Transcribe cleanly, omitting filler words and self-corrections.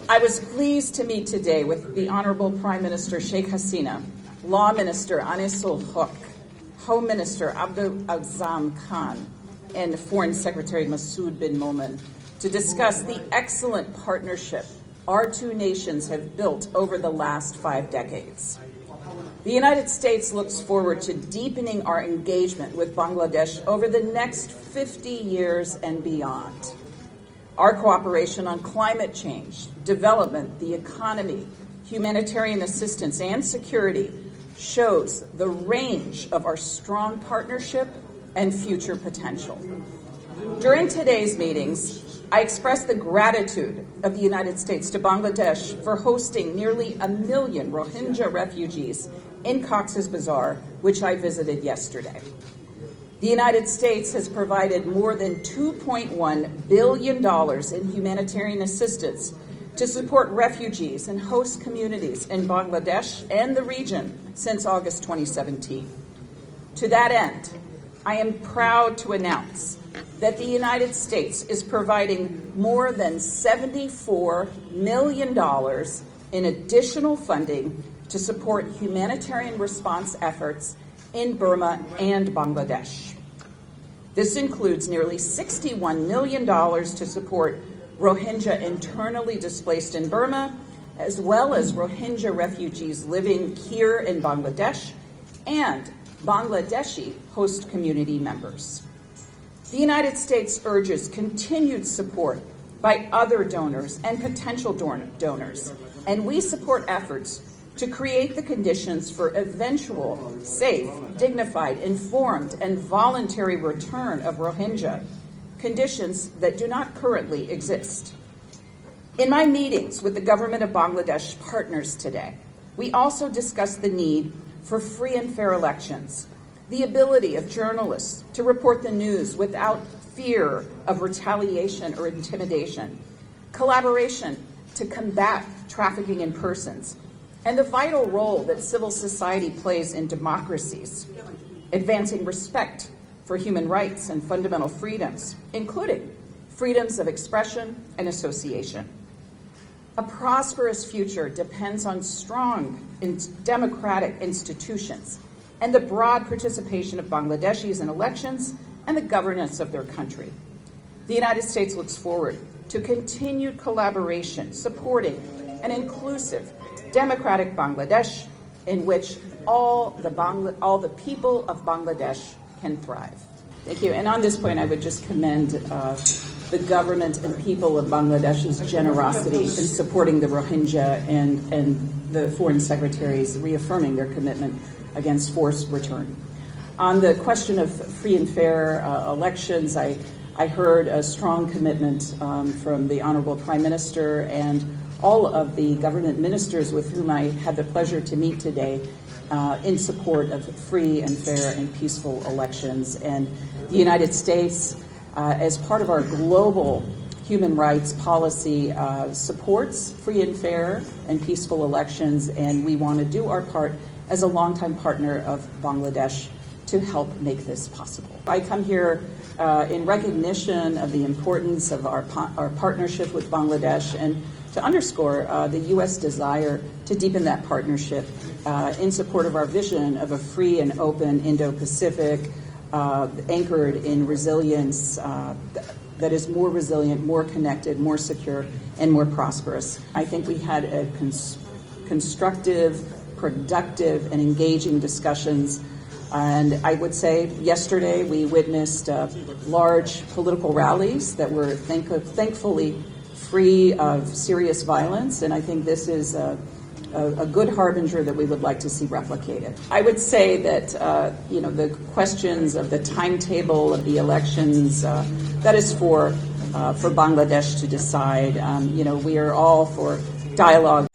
I was pleased to meet today with the Honorable Prime Minister Sheikh Hasina, Law Minister Anisul Haq, Home Minister Abdul Azam Khan, and Foreign Secretary Masood bin Momen to discuss the excellent partnership our two nations have built over the last 5 decades. The United States looks forward to deepening our engagement with Bangladesh over the next 50 years and beyond. Our cooperation on climate change, development, the economy, humanitarian assistance, and security shows the range of our strong partnership and future potential. During today's meetings, I express the gratitude of the United States to Bangladesh for hosting nearly 1 million Rohingya refugees in Cox's Bazar, which I visited yesterday. The United States has provided more than $2.1 billion in humanitarian assistance to support refugees and host communities in Bangladesh and the region since August 2017. To that end, I am proud to announce that the United States is providing more than $74 million in additional funding to support humanitarian response efforts in Burma and Bangladesh. This includes nearly $61 million to support Rohingya internally displaced in Burma, as well as Rohingya refugees living here in Bangladesh and Bangladeshi host community members. The United States urges continued support by other donors and potential donors, and we support efforts to create the conditions for eventual, safe, dignified, informed, and voluntary return of Rohingya, conditions that do not currently exist. In my meetings with the government of Bangladesh partners today, we also discussed the need for free and fair elections, the ability of journalists to report the news without fear of retaliation or intimidation, collaboration to combat trafficking in persons, and the vital role that civil society plays in democracies, advancing respect for human rights and fundamental freedoms, including freedoms of expression and association. A prosperous future depends on strong democratic institutions and the broad participation of Bangladeshis in elections and the governance of their country. The United States looks forward to continued collaboration supporting an inclusive, democratic Bangladesh in which all the people of Bangladesh can thrive. Thank you. And on this point, I would just commend the government and people of Bangladesh's generosity in supporting the Rohingya and the foreign secretaries reaffirming their commitment against forced return. On the question of free and fair elections, I heard a strong commitment from the Honorable Prime Minister and all of the government ministers with whom I had the pleasure to meet today in support of free and fair and peaceful elections. And the United States, as part of our global human rights policy, supports free and fair and peaceful elections, and we want to do our part as a longtime partner of Bangladesh to help make this possible. I come here in recognition of the importance of our partnership with Bangladesh and to underscore the U.S. desire to deepen that partnership in support of our vision of a free and open Indo-Pacific anchored in resilience that is more resilient, more connected, more secure, and more prosperous. I think we had a constructive, productive, and engaging discussions. And I would say yesterday we witnessed large political rallies that were thankfully free of serious violence, and I think this is a good harbinger that we would like to see replicated. I would say that the questions of the timetable of the elections, that is for Bangladesh to decide. We are all for dialogue.